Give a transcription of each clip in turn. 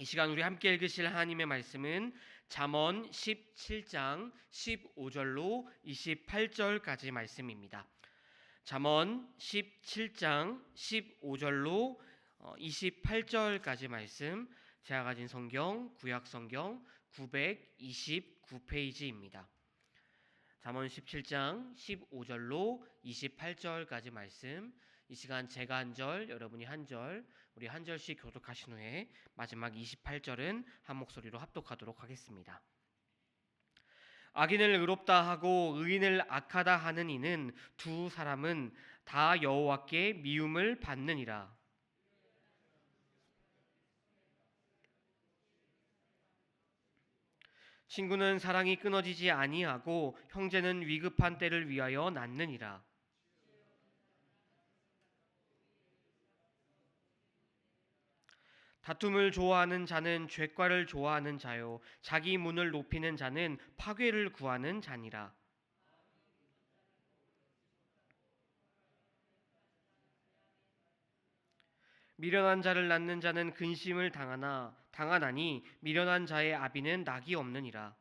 이 시간 우리 함께 읽으실 하나님의 말씀은 잠언 17장 15절로 28절까지 말씀입니다. 잠언 17장 15절로 28절까지 말씀, 제가 가진 성경 구약 성경 929페이지입니다. 잠언 17장 15절로 28절까지 말씀, 이 시간 제가 한 절, 여러분이 한 절, 우리 한 절씩 교독하신 후에 마지막 28절은 한 목소리로 합독하도록 하겠습니다. 악인을 의롭다 하고 의인을 악하다 하는 이는 두 사람은 다 여호와께 미움을 받느니라. 친구는 사랑이 끊어지지 아니하고 형제는 위급한 때를 위하여 낳느니라. 다툼을 좋아하는 자는 죄과를 좋아하는 자요 자기 문을 높이는 자는 파괴를 구하는 자니라. 미련한 자를 낳는 자는 근심을 당하나니 미련한 자의 아비는 낙이 없느니라.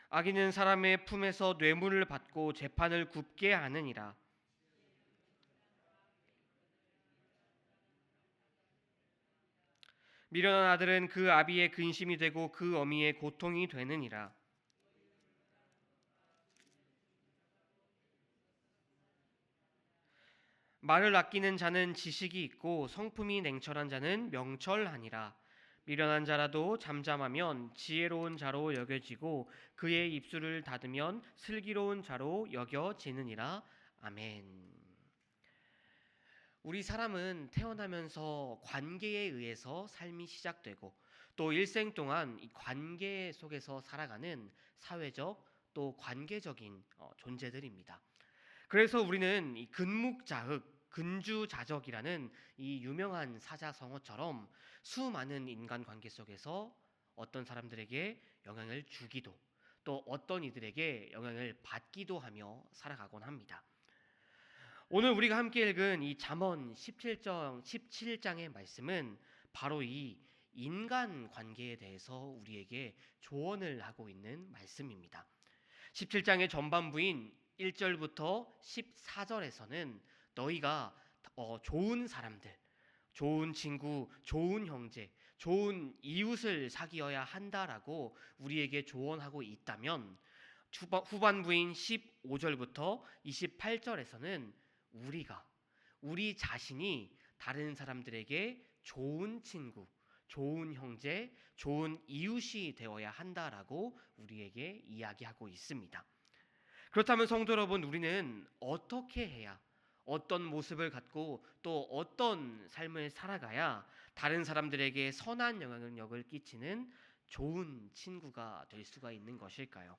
악인은 사람의 품에서 뇌물을 받고 재판을 굽게 하느니라. 미련한 아들은 그 아비의 근심이 되고 그 어미의 고통이 되느니라. 말을 아끼는 자는 지식이 있고 성품이 냉철한 자는 명철하니라. 미련한 자라도 잠잠하면 지혜로운 자로 여겨지고 그의 입술을 닫으면 슬기로운 자로 여겨지느니라. 아멘. 우리 사람은 태어나면서 관계에 의해서 삶이 시작되고 또 일생 동안 이 관계 속에서 살아가는 사회적 또 관계적인 존재들입니다. 그래서 우리는 이 근묵자흑, 근주자적이라는 이 유명한 사자성어처럼 수많은 인간 관계 속에서 어떤 사람들에게 영향을 주기도 또 어떤 이들에게 영향을 받기도 하며 살아가곤 합니다. 오늘 우리가 함께 읽은 이 잠언 17장의 말씀은 바로 이 인간 관계에 대해서 우리에게 조언을 하고 있는 말씀입니다. 17장의 전반부인 1절부터 14절에서는 너희가 좋은 사람들, 좋은 친구, 좋은 형제, 좋은 이웃을 사귀어야 한다라고 우리에게 조언하고 있다면 후반부인 15절부터 28절에서는 우리 자신이 다른 사람들에게 좋은 친구, 좋은 형제, 좋은 이웃이 되어야 한다라고 우리에게 이야기하고 있습니다. 그렇다면 성도 여러분, 우리는 어떻게 해야, 어떤 모습을 갖고 또 어떤 삶을 살아가야 다른 사람들에게 선한 영향력을 끼치는 좋은 친구가 될 수가 있는 것일까요?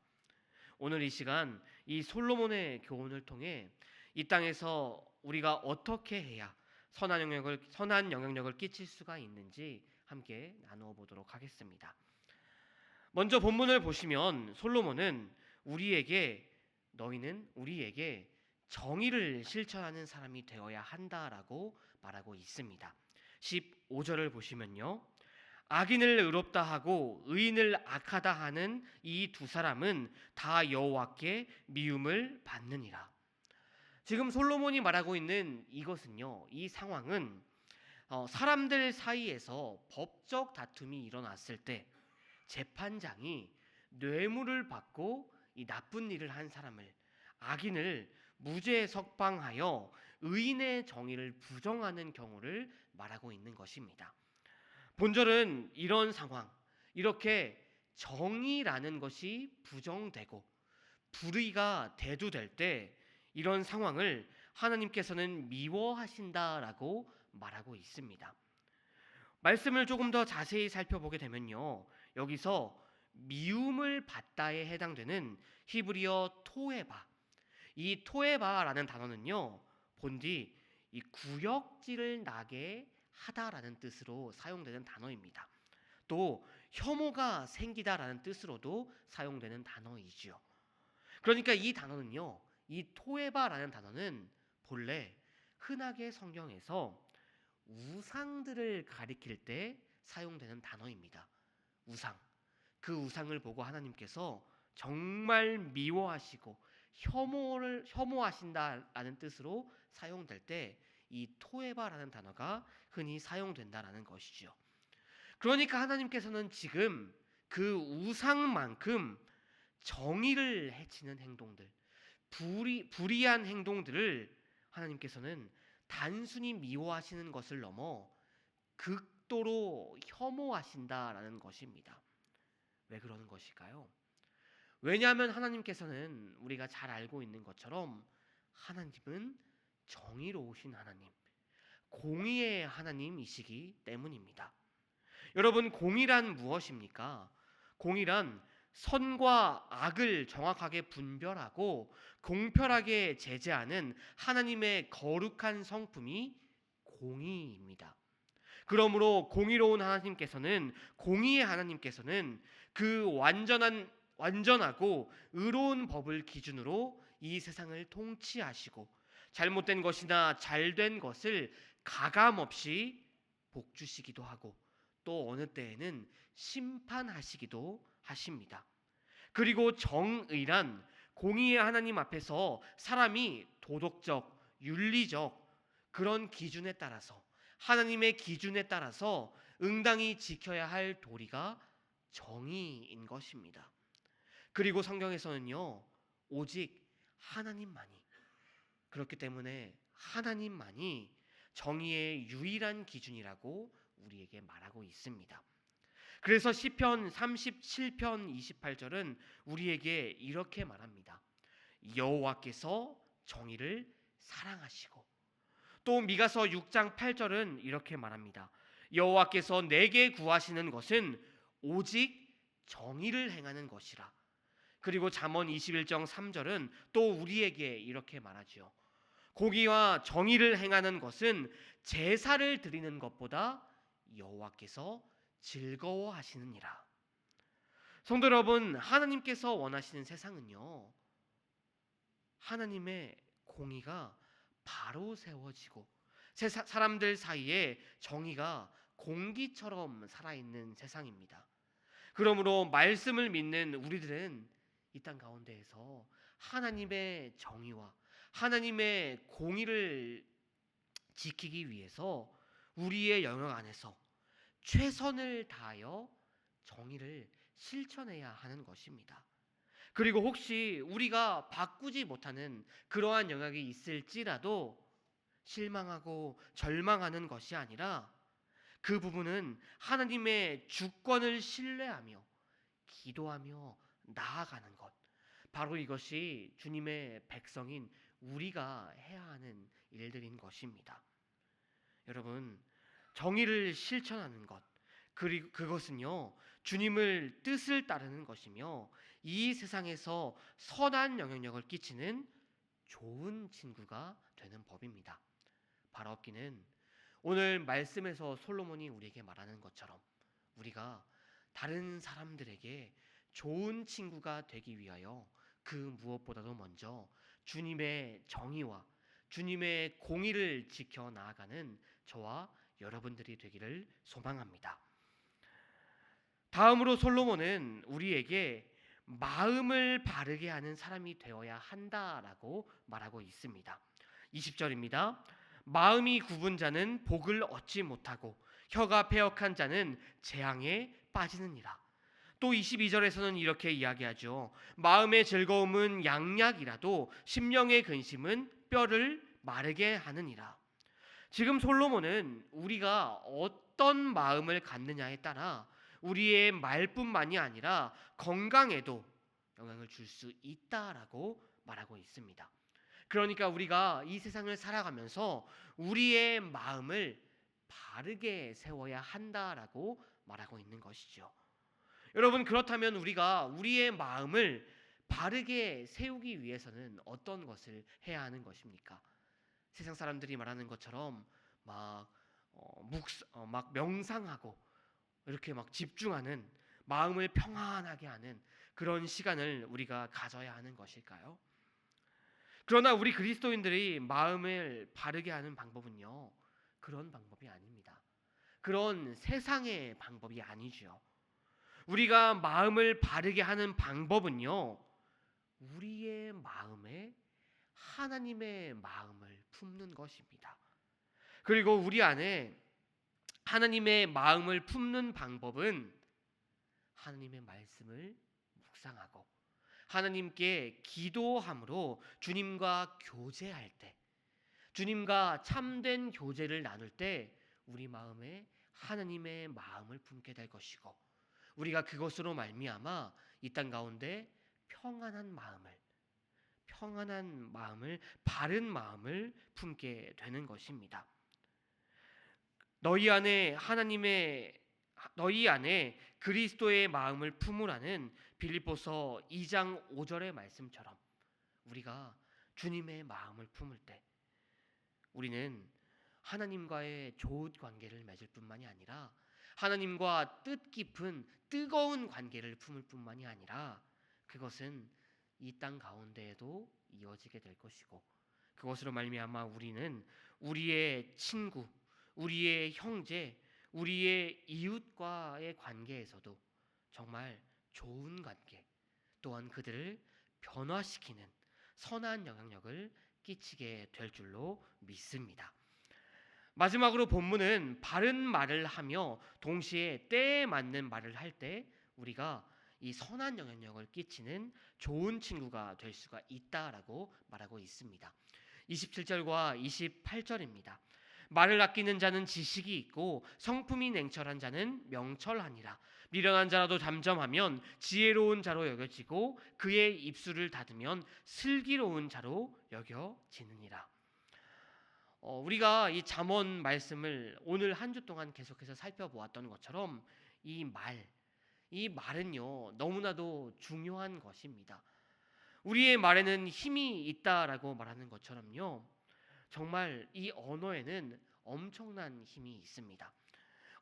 오늘 이 시간 이 솔로몬의 교훈을 통해 이 땅에서 우리가 어떻게 해야 선한 영향력을 끼칠 수가 있는지 함께 나누어 보도록 하겠습니다. 먼저 본문을 보시면 솔로몬은 너희는 우리에게 정의를 실천하는 사람이 되어야 한다라고 말하고 있습니다. 15절을 보시면요. 악인을 의롭다 하고 의인을 악하다 하는 이 두 사람은 다 여호와께 미움을 받느니라. 지금 솔로몬이 말하고 있는 이것은요, 이 상황은 사람들 사이에서 법적 다툼이 일어났을 때 재판장이 뇌물을 받고 이 나쁜 일을 한 사람을, 악인을 무죄 석방하여 의인의 정의를 부정하는 경우를 말하고 있는 것입니다. 본절은 이런 상황, 이렇게 정의라는 것이 부정되고 불의가 대두될 때 이런 상황을 하나님께서는 미워하신다라고 말하고 있습니다. 말씀을 조금 더 자세히 살펴보게 되면요, 여기서 미움을 받다에 해당되는 히브리어 토에바, 이 토에바라는 단어는요, 본디 이 구역질을 나게 하다라는 뜻으로 사용되는 단어입니다. 또 혐오가 생기다라는 뜻으로도 사용되는 단어이지요. 그러니까 이 단어는요, 이 토에바라는 단어는 본래 흔하게 성경에서 우상들을 가리킬 때 사용되는 단어입니다. 우상. 그 우상을 보고 하나님께서 정말 미워하시고 혐오하신다라는 뜻으로 사용될 때 이 토에바라는 단어가 흔히 사용된다라는 것이죠. 그러니까 하나님께서는 지금 그 우상만큼 정의를 해치는 행동들, 불의한 행동들을 하나님께서는 단순히 미워하시는 것을 넘어 극도로 혐오하신다라는 것입니다. 왜 그러는 것일까요? 왜냐하면 하나님께서는 우리가 잘 알고 있는 것처럼 하나님은 정의로우신 하나님, 공의의 하나님이시기 때문입니다. 여러분, 공의란 무엇입니까? 공의란 선과 악을 정확하게 분별하고 공평하게 제재하는 하나님의 거룩한 성품이 공의입니다. 그러므로 공의의 하나님께서는 그 완전하고 의로운 법을 기준으로 이 세상을 통치하시고 잘못된 것이나 잘된 것을 가감없이 복주시기도 하고 또 어느 때에는 심판하시기도 하십니다. 그리고 정의란 공의의 하나님 앞에서 사람이 도덕적, 윤리적 그런 기준에 따라서 하나님의 기준에 따라서 응당히 지켜야 할 도리가 정의인 것입니다. 그리고 성경에서는요, 오직 하나님만이, 그렇기 때문에 하나님만이 정의의 유일한 기준이라고 우리에게 말하고 있습니다. 그래서 시편 37편 28절은 우리에게 이렇게 말합니다. 여호와께서 정의를 사랑하시고, 또 미가서 6장 8절은 이렇게 말합니다. 여호와께서 내게 구하시는 것은 오직 정의를 행하는 것이라. 그리고 잠언 21장 3절은 또 우리에게 이렇게 말하죠. 공의와 정의를 행하는 것은 제사를 드리는 것보다 여호와께서 즐거워하시느니라. 성도 여러분, 하나님께서 원하시는 세상은요, 하나님의 공의가 바로 세워지고 사람들 사이에 정의가 공기처럼 살아있는 세상입니다. 그러므로 말씀을 믿는 우리들은 이 땅 가운데에서 하나님의 정의와 하나님의 공의를 지키기 위해서 우리의 영역 안에서 최선을 다하여 정의를 실천해야 하는 것입니다. 그리고 혹시 우리가 바꾸지 못하는 그러한 영역이 있을지라도 실망하고 절망하는 것이 아니라 그 부분은 하나님의 주권을 신뢰하며 기도하며 나아가는 것, 바로 이것이 주님의 백성인 우리가 해야 하는 일들인 것입니다. 여러분, 정의를 실천하는 것, 그리고 그것은요, 주님을 뜻을 따르는 것이며 이 세상에서 선한 영향력을 끼치는 좋은 친구가 되는 법입니다. 바로 없기는 오늘 말씀에서 솔로몬이 우리에게 말하는 것처럼 우리가 다른 사람들에게 좋은 친구가 되기 위하여 그 무엇보다도 먼저 주님의 정의와 주님의 공의를 지켜 나아가는 저와 여러분들이 되기를 소망합니다. 다음으로 솔로몬은 우리에게 마음을 바르게 하는 사람이 되어야 한다라고 말하고 있습니다. 20절입니다. 마음이 굽은 자는 복을 얻지 못하고 혀가 패역한 자는 재앙에 빠지느니라. 또 22절에서는 이렇게 이야기하죠. 마음의 즐거움은 양약이라도 심령의 근심은 뼈를 마르게 하느니라. 지금 솔로몬은 우리가 어떤 마음을 갖느냐에 따라 우리의 말뿐만이 아니라 건강에도 영향을 줄 수 있다라고 말하고 있습니다. 그러니까 우리가 이 세상을 살아가면서 우리의 마음을 바르게 세워야 한다라고 말하고 있는 것이죠. 여러분, 그렇다면 우리가 우리의 마음을 바르게 세우기 위해서는 어떤 것을 해야 하는 것입니까? 세상 사람들이 말하는 것처럼 막 명상하고 이렇게 막 집중하는, 마음을 평안하게 하는 그런 시간을 우리가 가져야 하는 것일까요? 그러나 우리 그리스도인들이 마음을 바르게 하는 방법은요, 그런 방법이 아닙니다. 그런 세상의 방법이 아니죠. 우리가 마음을 바르게 하는 방법은요, 우리의 마음에 하나님의 마음을 품는 것입니다. 그리고 우리 안에 하나님의 마음을 품는 방법은 하나님의 말씀을 묵상하고 하나님께 기도함으로 주님과 교제할 때, 주님과 참된 교제를 나눌 때 우리 마음에 하나님의 마음을 품게 될 것이고, 우리가 그것으로 말미암아 이 땅 가운데 평안한 마음을, 바른 마음을 품게 되는 것입니다. 너희 안에 그리스도의 마음을 품으라는 빌립보서 2장 5절의 말씀처럼 우리가 주님의 마음을 품을 때 우리는 하나님과의 좋은 관계를 맺을 뿐만이 아니라 하나님과 뜻깊은 뜨거운 관계를 품을 뿐만이 아니라 그것은 이 땅 가운데에도 이어지게 될 것이고, 그것으로 말미암아 우리는 우리의 친구, 우리의 형제, 우리의 이웃과의 관계에서도 정말 좋은 관계, 또한 그들을 변화시키는 선한 영향력을 끼치게 될 줄로 믿습니다. 마지막으로 본문은 바른 말을 하며 동시에 때에 맞는 말을 할 때 우리가 이 선한 영향력을 끼치는 좋은 친구가 될 수가 있다라고 말하고 있습니다. 27절과 28절입니다. 말을 아끼는 자는 지식이 있고 성품이 냉철한 자는 명철하니라. 미련한 자라도 잠잠하면 지혜로운 자로 여겨지고 그의 입술을 닫으면 슬기로운 자로 여겨지느니라. 우리가 이 잠언 말씀을 오늘 한 주 동안 계속해서 살펴보았던 것처럼 이 말은요 너무나도 중요한 것입니다. 우리의 말에는 힘이 있다라고 말하는 것처럼요, 정말 이 언어에는 엄청난 힘이 있습니다.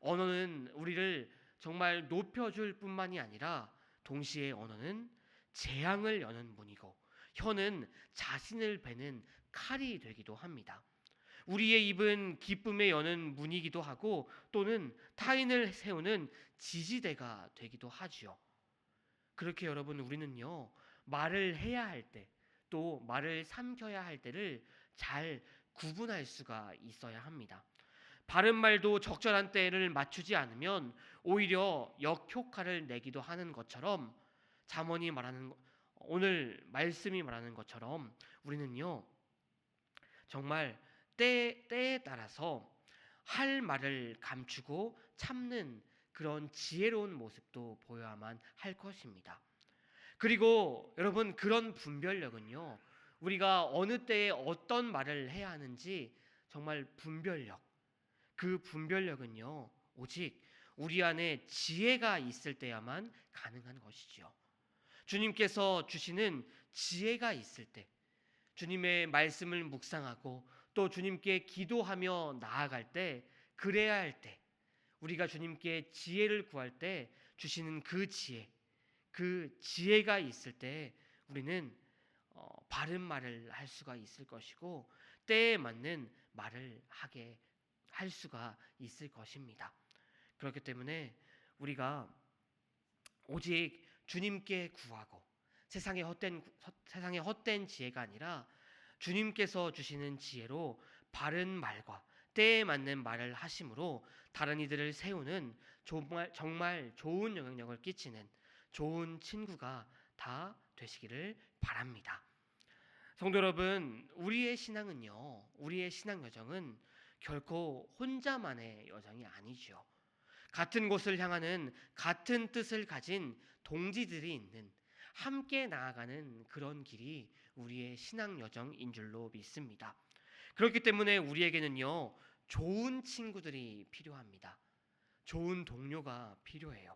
언어는 우리를 정말 높여줄 뿐만이 아니라 동시에 언어는 재앙을 여는 문이고 혀는 자신을 베는 칼이 되기도 합니다. 우리의 입은 기쁨에 여는 문이기도 하고 또는 타인을 세우는 지지대가 되기도 하지요. 그렇게 여러분, 우리는요 말을 해야 할 때, 또 말을 삼켜야 할 때를 잘 구분할 수가 있어야 합니다. 바른 말도 적절한 때를 맞추지 않으면 오히려 역효과를 내기도 하는 것처럼, 잠언이 말하는, 오늘 말씀이 말하는 것처럼 우리는요 정말 때에 따라서 할 말을 감추고 참는 그런 지혜로운 모습도 보여야만 할 것입니다. 그리고 여러분, 그런 분별력은요, 우리가 어느 때에 어떤 말을 해야 하는지 정말 그 분별력은요 오직 우리 안에 지혜가 있을 때야만 가능한 것이지요. 주님께서 주시는 지혜가 있을 때, 주님의 말씀을 묵상하고 또 주님께 기도하며 나아갈 때, 그래야 할 때, 우리가 주님께 지혜를 구할 때 주시는 그 지혜가 있을 때 우리는 바른 말을 할 수가 있을 것이고 때에 맞는 말을 하게 할 수가 있을 것입니다. 그렇기 때문에 우리가 오직 주님께 구하고 세상의 헛된 지혜가 아니라 주님께서 주시는 지혜로 바른 말과 때에 맞는 말을 하심으로 다른 이들을 세우는 정말 좋은 영향력을 끼치는 좋은 친구가 다 되시기를 바랍니다. 성도 여러분, 우리의 신앙 여정은 결코 혼자만의 여정이 아니죠. 같은 곳을 향하는 같은 뜻을 가진 동지들이 있는, 함께 나아가는 그런 길이 우리의 신앙 여정인 줄로 믿습니다. 그렇기 때문에 우리에게는요 좋은 친구들이 필요합니다. 좋은 동료가 필요해요.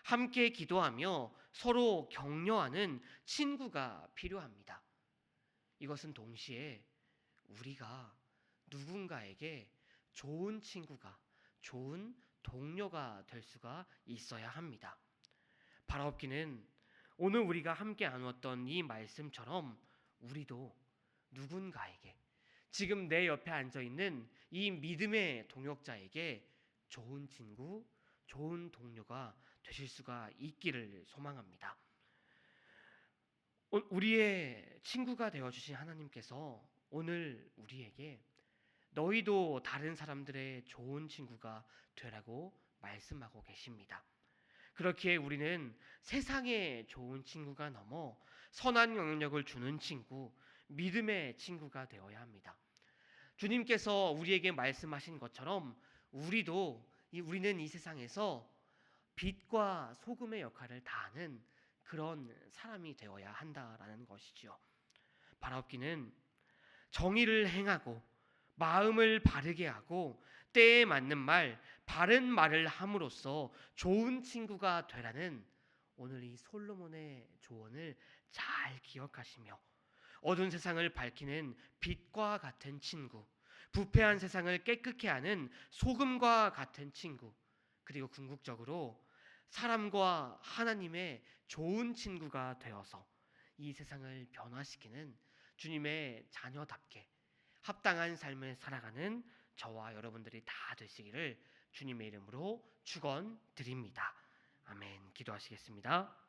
함께 기도하며 서로 격려하는 친구가 필요합니다. 이것은 동시에 우리가 누군가에게 좋은 친구가, 좋은 동료가 될 수가 있어야 합니다. 바라옵기는 오늘 우리가 함께 나누었던 이 말씀처럼 우리도 누군가에게, 지금 내 옆에 앉아 있는 이 믿음의 동역자에게 좋은 친구, 좋은 동료가 되실 수가 있기를 소망합니다. 우리의 친구가 되어 주신 하나님께서 오늘 우리에게 너희도 다른 사람들의 좋은 친구가 되라고 말씀하고 계십니다. 그렇기에 우리는 세상의 좋은 친구가 넘어 선한 영향력을 주는 친구, 믿음의 친구가 되어야 합니다. 주님께서 우리에게 말씀하신 것처럼 우리는 이 세상에서 빛과 소금의 역할을 다하는 그런 사람이 되어야 한다라는 것이지요. 바라옵기는 정의를 행하고 마음을 바르게 하고 때에 맞는 말, 바른 말을 함으로써 좋은 친구가 되라는 오늘 이 솔로몬의 조언을 잘 기억하시며 어두운 세상을 밝히는 빛과 같은 친구, 부패한 세상을 깨끗게 하는 소금과 같은 친구, 그리고 궁극적으로 사람과 하나님의 좋은 친구가 되어서 이 세상을 변화시키는 주님의 자녀답게 합당한 삶을 살아가는 저와 여러분들이 다 되시기를 주님의 이름으로 축원드립니다. 아멘. 기도하시겠습니다.